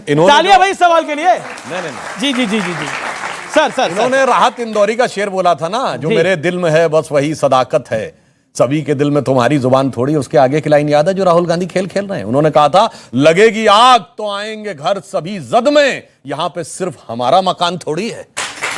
तालियां भाई सवाल के लिए। नहीं, जी जी जी जी जी सर इन्होंने राहत इंदौरी का शेर बोला था ना, जो मेरे दिल में है बस वही सदाकत है, सभी के दिल में तुम्हारी जुबान थोड़ी। उसके आगे की लाइन याद है जो राहुल गांधी खेल खेल रहे हैं? उन्होंने कहा था लगेगी आग तो आएंगे घर सभी जद में, यहां पे सिर्फ हमारा मकान थोड़ी है।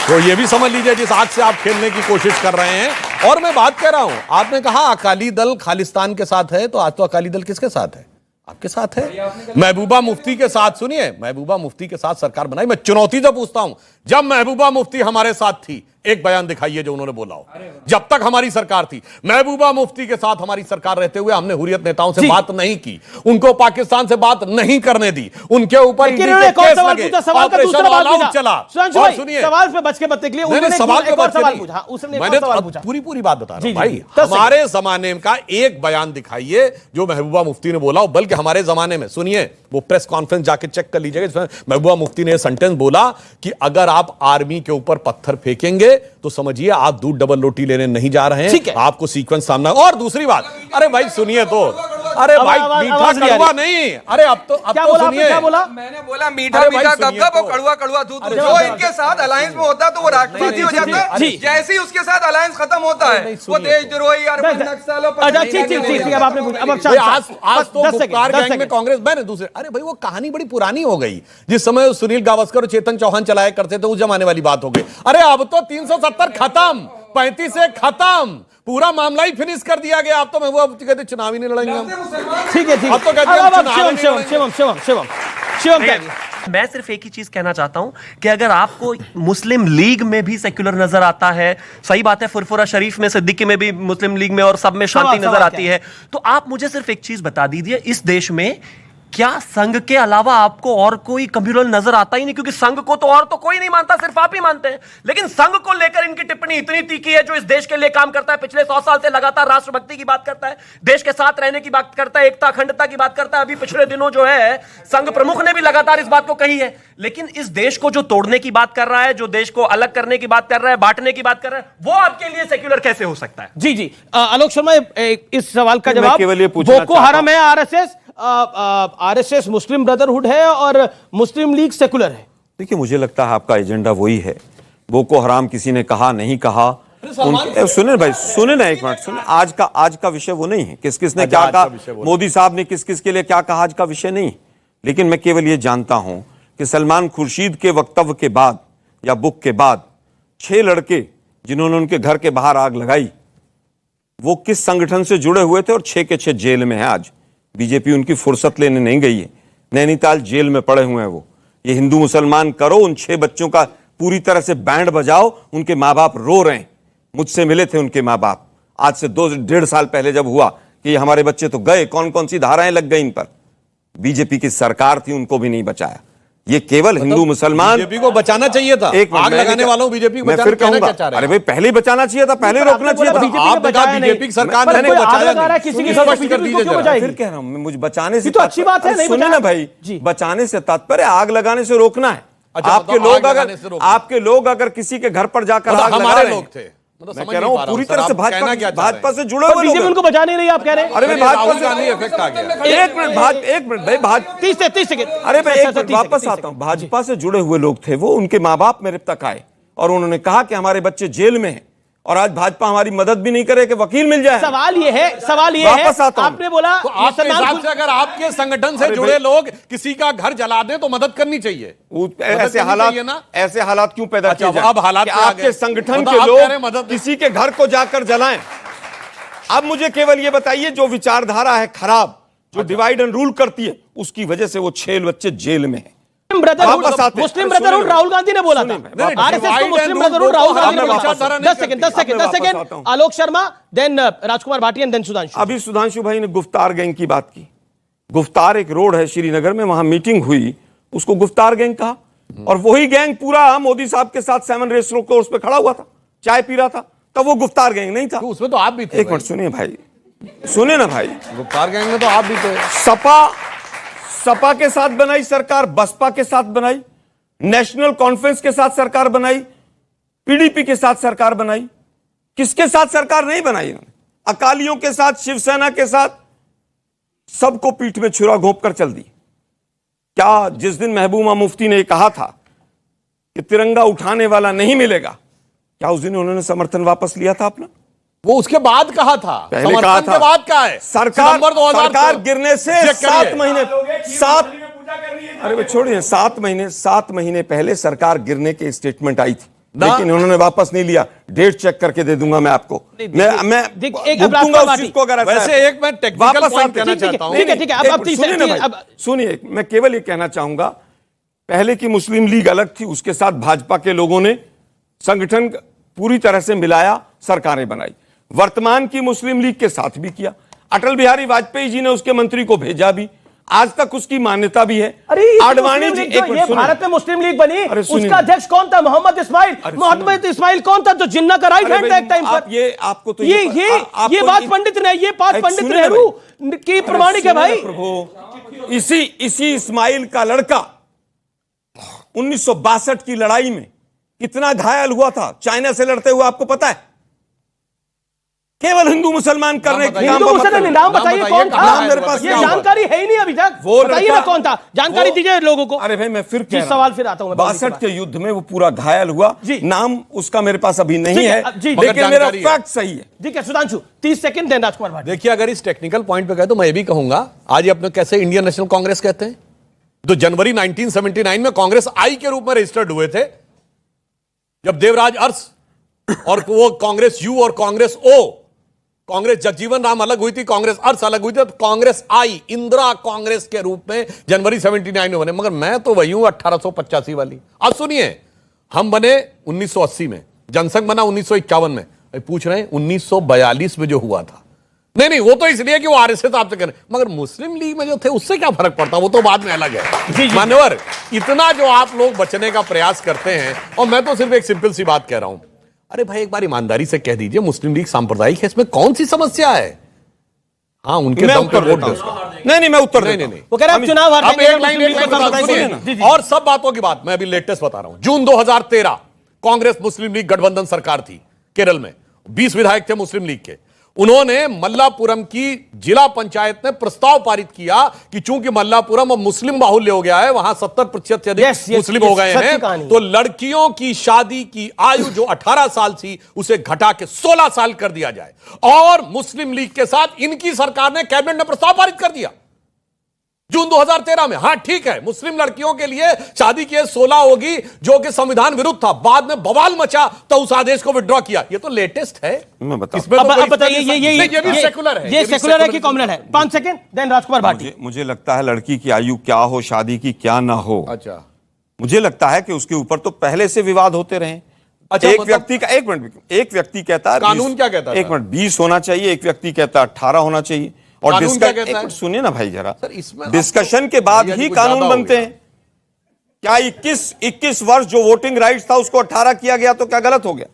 तो ये भी समझ लीजिए जिस आग से आप खेलने की कोशिश कर रहे हैं। और मैं बात कर रहा हूं, आपने कहा अकाली दल खालिस्तान के साथ है, तो आज तो अकाली दल किसके साथ है? आपके साथ है, महबूबा मुफ्ती के साथ। सुनिए, महबूबा मुफ्ती के साथ सरकार बनाई। मैं चुनौती से पूछता हूं, जब महबूबा मुफ्ती हमारे साथ थी, एक बयान दिखाइए जो उन्होंने बोला हो। जब तक हमारी सरकार थी, महबूबा मुफ्ती के साथ हमारी सरकार रहते हुए हमने हुर्रियत नेताओं से बात नहीं की, उनको पाकिस्तान से बात नहीं करने दी, उनके ऊपर केस लगे, ऑपरेशन ऑल आउट चला। और सुनिए, सवाल पे बच के मत निकलिए, उन्होंने सवाल एक और सवाल पूछा, उसने एक और सवाल पूछा। पूरी बात बता रहा हूं भाई, हमारे जमाने का एक बयान दिखाइए जो महबूबा मुफ्ती ने बोला हो। बल्कि हमारे जमाने में, सुनिए, वो प्रेस कॉन्फ्रेंस जाके चेक कर लीजिएगा, जिसमें महबूबा मुफ्ती ने सेंटेंस बोला कि अगर आप आर्मी के ऊपर पत्थर फेंकेंगे तो समझिए आप दूध डबल रोटी लेने नहीं जा रहे हैं, आपको सीक्वेंस सामना। और दूसरी बात, अरे भाई सुनिए तो, अरे भाई मीठा कड़वा नहीं, अरे अब तो सुनिए, क्या बोला? मैंने बोला मीठा मीठा गपगप और कड़वा कड़वा दूध। जो इनके साथ अलायंस में होता है तो वो राष्ट्रवादी हो जाता है, जैसे ही उसके साथ अलायंस खत्म होता है वो देशद्रोही और नक्सलों पर। अब आपने आज तो गुप्कार गैंग में कांग्रेस मैंने दूसरे, अरे भाई वो कहानी बड़ी पुरानी हो गई। जिस समय सुनील गावस्कर और चेतन चौहान चलाया करते थे, उस जमाने वाली बात हो गई। अरे अब तो 370 खत्म, 35 से खत्म, पूरा मामला ही फिनिश कर दिया गया। आप तो मैं वो कहते चुनाव ही नहीं लड़ेंगे हम। ठीक है, अब तो कहते शिवम। मैं सिर्फ एक ही चीज कहना चाहता हूं कि अगर आपको मुस्लिम लीग में भी सेक्युलर नजर आता है, सही बात है, फुरफुरा शरीफ में, सिद्दीकी में भी, मुस्लिम लीग में और सब में शांति नजर आती है, तो आप मुझे सिर्फ एक चीज बता दीजिए, इस देश में क्या संघ के अलावा आपको और कोई कम्युनल नजर आता ही नहीं? क्योंकि संघ को तो और तो कोई नहीं मानता, सिर्फ आप ही मानते हैं। लेकिन संघ को लेकर इनकी टिप्पणी इतनी तीखी है, जो इस देश के लिए काम करता है, पिछले 100 साल से लगातार राष्ट्रभक्ति की बात करता है, देश के साथ रहने की बात करता है, एकता अखंडता की बात करता है। अभी पिछले दिनों जो है संघ प्रमुख ने भी लगातार इस बात को कही है। लेकिन इस देश को जो तोड़ने की बात कर रहा है, जो देश को अलग करने की बात कर रहा है, बांटने की बात कर रहा है, वो आपके लिए सेक्युलर कैसे हो सकता है? जी जी, आलोक शर्मा, इस सवाल का जवाब, बोको हराम है आरएसएस, आरएसएस मुस्लिम ब्रदरहुड है और मुस्लिम लीग सेकुलर है। देखिए, मुझे लगता है आपका एजेंडा वही है। बोको हराम किसी ने कहा नहीं कहा, सुने भाई, सुने ना एक मिनट, सुने। आज का विषय वो नहीं है, किस किस ने क्या कहा, मोदी साहब ने किस किस के लिए क्या कहा, आज का विषय नहीं। लेकिन मैं केवल ये जानता हूं कि सलमान खुर्शीद के वक्तव्य के बाद या बुक के बाद 6 लड़के जिन्होंने उनके घर के बाहर आग लगाई, वो किस संगठन से जुड़े हुए थे और 6 के 6 जेल में है। आज बीजेपी उनकी फुर्सत लेने नहीं गई है, नैनीताल जेल में पड़े हुए हैं वो। ये हिंदू मुसलमान करो, उन 6 बच्चों का पूरी तरह से बैंड बजाओ। उनके माँ बाप रो रहे हैं, मुझसे मिले थे उनके माँ बाप आज से 2-1.5 साल पहले, जब हुआ कि ये हमारे बच्चे तो गए, कौन कौन सी धाराएं लग गई इन पर। बीजेपी की सरकार थी, उनको भी नहीं बचाया। ये केवल हिंदू मुसलमान, बीजेपी को बचाना चाहिए था, आग लगाने वालों बीजेपी को बचाना, कहना क्या चाह रहे हैं? अरे भाई, पहले ही बचाना चाहिए था, पहले रोकना चाहिए था। बीजेपी की सरकार ने बचाया, किसी की स्पष्ट कर दीजिए। फिर कह रहा हूं, मुझे बचाने से तो अच्छी बात है, सुनिए ना भाई, बचाने से तात्पर्य आग लगाने से रोकना है। आपके लोग अगर किसी के घर पर जाकर आग लगा रहे हैं, मैं कह रहा हूं पूरी तरह से भाजपा से जुड़े हुए लोग, उनको बचा नहीं रही, आप कह रहे हैं? अरे भाई, भाजपा से इफेक्ट आ गया। एक मिनट भाई, 30 सेकंड, अरे मैं एक मिनट वापस आता हूं। भाजपा से जुड़े हुए लोग थे वो, उनके माँ बाप मेरे तक आए और उन्होंने कहा कि हमारे बच्चे जेल में हैं और आज भाजपा हमारी मदद भी नहीं करे कि वकील मिल जाए। सवाल ये है, आपने बोला तो आपके हिसाब से अगर आपके संगठन से जुड़े लोग किसी का घर जला दें तो मदद करनी चाहिए। ऐसे हालात क्यों पैदा किए जाए? अब हालात आपके संगठन के लोग किसी के घर को जाकर जलाएं। अब मुझे केवल ये बताइए, जो विचारधारा है खराब, जो डिवाइड एंड रूल करती है, उसकी वजह से वो 6 बच्चे जेल में हैं। मुस्लिम ब्रदरहुड राहुल गांधी ने बोला था, आरएसएस को मुस्लिम ब्रदरहुड राहुल गांधी ने बोला था। 10 सेकंड, आलोक शर्मा, देन राजकुमार भाटिया, देन सुधांशु। अभी सुधांशु भाई ने गुफ्तार गैंग की बात की। गुफ्तार एक रोड है श्रीनगर में, वहां मीटिंग हुई, उसको गुफ्तार गैंग कहा। और वही गैंग पूरा मोदी साहब के साथ 7 रेस्टोरेंट कोर्स पे खड़ा हुआ था, चाय पी रहा था, तब वो गुफ्तार गैंग नहीं था। तो उसमें तो आप भी थे। एक मिनट सुनिए भाई, सुनिए ना भाई, गुफ्तार गैंग में तो आप भी थे। सपा के साथ बनाई सरकार, बसपा के साथ बनाई, नेशनल कॉन्फ्रेंस के साथ सरकार बनाई, पीडीपी के साथ सरकार बनाई। किसके साथ सरकार नहीं बनाई इन्होंने? अकालियों के साथ, शिवसेना के साथ, सबको पीठ में छुरा घोंप कर चल दी। क्या जिस दिन महबूबा मुफ्ती ने कहा था कि तिरंगा उठाने वाला नहीं मिलेगा, क्या उस दिन उन्होंने समर्थन वापस लिया था अपना? वो उसके बाद कहा था, पहले कहा था। के बाद का है। सरकार गिरने से 7 महीने अरे छोड़िए 7 महीने पहले सरकार गिरने की स्टेटमेंट आई थी, लेकिन उन्होंने वापस नहीं लिया। डेट चेक करके दे दूंगा मैं आपको। मैं भुगतूंगा उस चीज को अगर ऐसा वैसे है। एक मैं टेक्निकल पॉइंट कहना चाहता हूं। ठीक है अब सुनिए, मैं केवल ये कहना चाहूंगा, पहले की मुस्लिम लीग अलग थी, उसके साथ भाजपा के लोगों ने संगठन पूरी तरह से मिलाया, सरकारें बनाई। वर्तमान की मुस्लिम लीग के साथ भी किया। अटल बिहारी वाजपेयी जी ने उसके मंत्री को भेजा भी, आज तक उसकी मान्यता भी है। आडवाणी जी, ये भारत में मुस्लिम लीग बनी, उसका अध्यक्ष कौन था? मोहम्मद इस्माइल कौन था जो जिन्ना का राइट हैंड था एक टाइम पर? ये आपको तो ये बात पंडित नेहरू की प्रमाणिक है भाई। प्रभु, इसी इस्माइल का लड़का 1962 की लड़ाई में कितना घायल हुआ था चाइना से लड़ते हुए, आपको पता है? केवल हिंदू मुसलमान करने के हिंदू मुसलमान नाम बताइए कौन था? नाम मेरे पास ये जानकारी है ही नहीं अभी तक। बताइए ना कौन था, जानकारी दीजिए लोगों को। अरे भाई मैं फिर सवाल फिर आता हूं। 62 के युद्ध में वो पूरा घायल हुआ, नाम उसका मेरे पास अभी नहीं है, लेकिन मेरा फैक्ट सही है। ठीक है सुधांशु, 30 सेकंड दें राजकुमार भाटी। देखिए, अगर इस टेक्निकल पॉइंट पे कहे तो मैं ये भी कहूंगा, आज ये अपने कैसे इंडियन नेशनल कांग्रेस कहते हैं, तो जनवरी 1979 में कांग्रेस आई के रूप में रजिस्टर्ड हुए थे, जब देवराज अरस और वो कांग्रेस यू और कांग्रेस ओ, कांग्रेस जगजीवन राम अलग हुई थी, कांग्रेस अर्स अलग हुई थी, तो कांग्रेस आई इंदिरा कांग्रेस के रूप में जनवरी 79 में बने। मगर मैं तो वही हूं 1885 वाली। अब सुनिए, हम बने 1980 में, जनसंघ बना 1951 में, पूछ रहे हैं 1942 में जो हुआ था। नहीं, वो तो इसलिए कि वो आरएसएस आपसे करें, मगर मुस्लिम लीग में जो थे उससे क्या फर्क पड़ता, वो तो बाद में अलग है। मान्यवर, इतना जो आप लोग बचने का प्रयास करते हैं, और मैं तो सिर्फ एक सिंपल सी बात कह रहा हूं, अरे भाई एक बार ईमानदारी से कह दीजिए मुस्लिम लीग सांप्रदायिक है, इसमें कौन सी समस्या है? हाँ, उनके दम पर वोट दो। नहीं, मैं उत्तर नहीं। वो कह रहे हैं चुनाव अब एक लाइन और सब बातों की बात मैं अभी लेटेस्ट बता रहा हूं। जून 2013 कांग्रेस मुस्लिम लीग गठबंधन सरकार थी केरल में, 20 विधायक थे मुस्लिम लीग के। उन्होंने मल्लापुरम की जिला पंचायत ने प्रस्ताव पारित किया कि चूंकि मल्लापुरम अब मुस्लिम बाहुल्य हो गया है, वहां 70% से अधिक मुस्लिम हो गए हैं, तो लड़कियों की शादी की आयु जो 18 साल थी उसे घटा के 16 साल कर दिया जाए। और मुस्लिम लीग के साथ इनकी सरकार ने कैबिनेट में प्रस्ताव पारित कर दिया जून 2013 में। हाँ ठीक है, मुस्लिम लड़कियों के लिए शादी की एज 16 होगी, जो कि संविधान विरुद्ध था। बाद में बवाल मचा तो उस आदेश को विड्रॉ किया। ये तो लेटेस्ट है। मैं इसमें अब बताइए, ये भी सेकुलर है, ये सेकुलर है कि कॉम्युनल है? 5 सेकंड देन राजकुमार भाटी। मुझे लगता है लड़की की आयु क्या हो, शादी की क्या ना हो, अच्छा, मुझे लगता है कि उसके ऊपर तो पहले से विवाद होते रहे। अच्छा, एक व्यक्ति का एक व्यक्ति कहता है कानून क्या कहता है? एक मिनट, 20 होना चाहिए, एक व्यक्ति कहता है 18 होना चाहिए। और सुनिए ना भाई जरा, डिस्कशन के बाद ही कानून बनते हैं। क्या 21 वर्ष जो वोटिंग राइट्स था उसको 18 किया गया तो क्या गलत हो गया?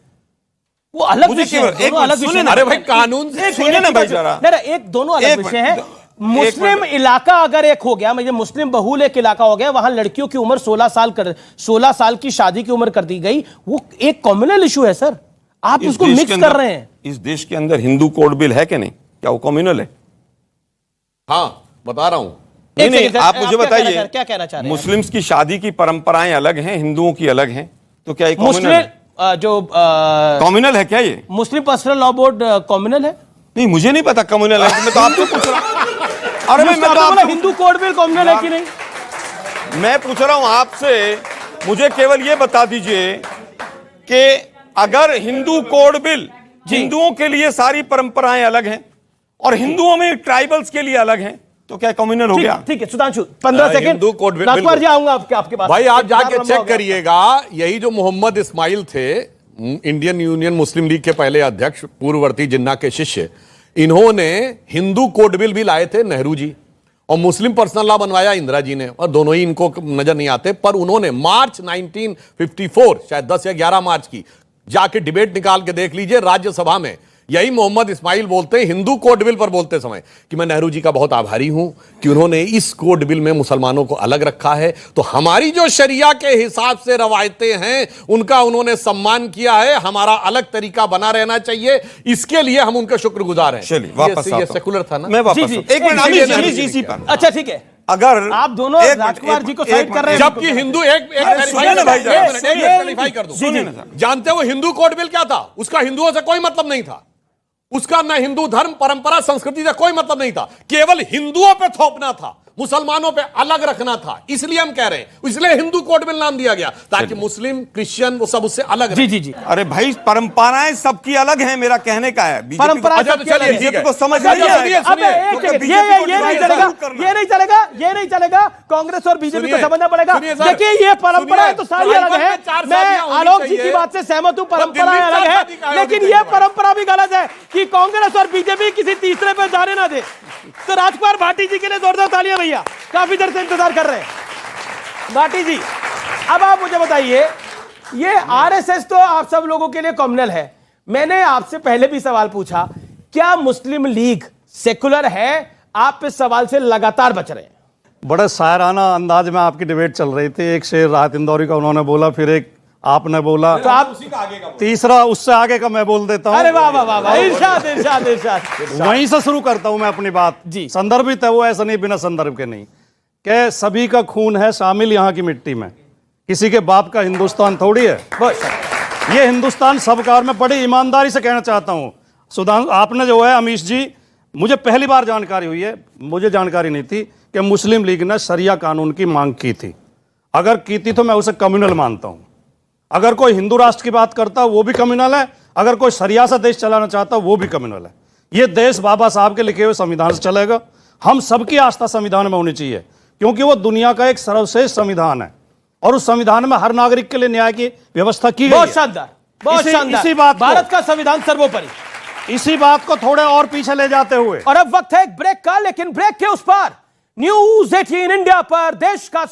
वो अलग विषय है, अलग विषय। अरे भाई कानून से सुनिए ना भाई जरा, एक दोनों अलग विषय है। मुस्लिम इलाका अगर एक हो गया, मतलब मुस्लिम बहुल एक इलाका हो गया, वहां लड़कियों की उम्र 16 साल की शादी की उम्र कर दी गई, वो एक कम्युनल इशू है सर। आप उसको मिक्स कर रहे हैं। इस देश के अंदर हिंदू कोड बिल है कि नहीं? क्या वो कम्युनल है? हाँ बता रहा हूं। नहीं, आप मुझे बताइए, क्या कहना चाह रहे हैं? मुस्लिम्स की शादी की परंपराएं अलग हैं, हिंदुओं की अलग हैं, तो क्या कम्युनल है? जो कम्युनल है क्या ये? मुस्लिम पर्सनल लॉ बोर्ड कम्युनल है? नहीं, मुझे नहीं पता कम्युनल है। मैं तो आपसे पूछ रहा हूं। अरे मैं तो हिंदू कोड बिल कम्युनल है कि नहीं, मैं पूछ रहा हूं आपसे। मुझे केवल ये बता दीजिए कि अगर हिंदू कोड बिल, हिंदुओं के लिए सारी परंपराएं अलग हैं और हिंदुओं में ट्राइबल्स के लिए अलग हैं, तो क्या कम्युनल हो गया? ठीक है सुधांशु, 15 सेकंड राजकुमार जी आऊंगा आपके पास। भाई आप जाके चेक करिएगा, यही जो मोहम्मद इस्माइल थे, इंडियन यूनियन मुस्लिम लीग के पहले अध्यक्ष, पूर्ववर्ती जिन्ना के शिष्य, इन्होंने हिंदू कोड बिल भी लाए थे नेहरू जी, और मुस्लिम पर्सनल लॉ बनवाया इंदिरा जी ने, और दोनों ही इनको नजर नहीं आते। पर उन्होंने मार्च 1954, शायद 10 या 11 मार्च की, जाके डिबेट निकाल के देख लीजिए राज्यसभा में, यही मोहम्मद इस्माइल बोलते हैं हिंदू कोड बिल पर बोलते समय कि मैं नेहरू जी का बहुत आभारी हूं कि उन्होंने इस कोड बिल में मुसलमानों को अलग रखा है, तो हमारी जो शरिया के हिसाब से रवायतें हैं उनका उन्होंने सम्मान किया है, हमारा अलग तरीका बना रहना चाहिए, इसके लिए हम उनके शुक्रगुजार हैं। चलिए वापस ये सेकुलर था ना? मैं वापस एक मिनट, अच्छा ठीक है, अगर आप दोनों एक मिनट, राजकुमार एक जी को मिनट, साइड एक कर रहे हैं। जबकि हिंदू एक सुनिए ना भाई, क्लैरिफाई कर दूं। सुनिए ना सर। जानते हो हिंदू कोड बिल क्या था? उसका हिंदुओं से कोई मतलब नहीं था। उसका न हिंदू धर्म परंपरा संस्कृति से कोई मतलब नहीं था, केवल हिंदुओं पे थोपना था, मुसलमानों पे अलग रखना था। इसलिए हम कह रहे हैं, इसलिए हिंदू कोड बिल नाम दिया गया, ताकि मुस्लिम क्रिश्चियन वो सब उससे अलग जी रहे। जी जी अरे भाई परंपराएं सबकी अलग हैं, मेरा कहने का है। बीजेपी परंपरा अच्छा, सबकी तो अलग चलिए, है। ठीक है। को समझ अच्छा, नहीं सुनिए, आएगा। अबे सुनिए। एक क्योंकि सेकंड, बीजेपी ये को नहीं डिवाइड चलेगा, जरूर करना है। ये नहीं चलेगा, ये नहीं चलेगा। कांग्रेस और बीजेपी को सुनिए, समझना पड़ेगा। सुनिए सर, देखिए ये परंपराएं तो सारी ट्राइबल अलग में है। 4 मैं शादियां होनी आलोक जी की चाहिए। बात से सहमत हूं, पर परंपराएं दिल्ली अलग 4 है, शादी का लेकिन आयोजन ये करवाएं। परंपरा भी गलत है कि कांग्रेस और बीजेपी किसी तीसरे पे जाने ना दे। तो राजकुमार भाटी जी के लिए जोरदार तालियां भैया, काफी देर से इंतजार कर रहे हैं। भाटी जी, अब आप मुझे बताइए, ये आरएसएस तो आप सब लोगों के लिए कॉमनल है। मैंने आपसे पहले भी सवाल पूछा, क्या मुस्लिम लीग सेकुलर है? आप इस सवाल से लगातार बच रहे हैं। बड़े शायराना अंदाज में आपकी डिबेट चल रही थी। एक शेर राहत इंदौरी का उन्होंने बोला, फिर एक आपने बोला, तो आप तीसरा उससे आगे का मैं बोल देता अरे हूँ। वाह वाह वाह वाह, इरशाद इरशाद इरशाद। वहीं से शुरू करता हूं मैं अपनी बात। जी। संदर्भित है वो, ऐसा नहीं बिना संदर्भ के नहीं। कि सभी का खून है शामिल यहाँ की मिट्टी में, किसी के बाप का हिंदुस्तान थोड़ी है। ये हिंदुस्तान सबका। और मैं बड़ी ईमानदारी से कहना चाहता हूं, सुधांशु आपने जो है, अमीश जी, मुझे पहली बार जानकारी हुई है, मुझे जानकारी नहीं थी कि मुस्लिम लीग ने शरिया कानून की मांग की थी। अगर की थी तो मैं उसे कम्युनल मानता हूं। अगर कोई हिंदू राष्ट्र की बात करता वो भी कम्युनल है, अगर कोई शरिया सा देश चलाना चाहता वो भी कम्युनल है। ये देश बाबा साहब के लिखे हुए संविधान से चलेगा। हम सबकी आस्था संविधान में होनी चाहिए, क्योंकि वो दुनिया का एक सर्वश्रेष्ठ संविधान है और उस संविधान में हर नागरिक के लिए न्याय की व्यवस्था की गई बहुत है। शानदार, बहुत शानदार। इसी बात को- भारत का संविधान सर्वोपरि। इसी बात को थोड़े और पीछे ले जाते हुए, और अब वक्त है एक ब्रेक का, लेकिन ब्रेक के उस पार न्यूज़ 18 इंडिया पर देश का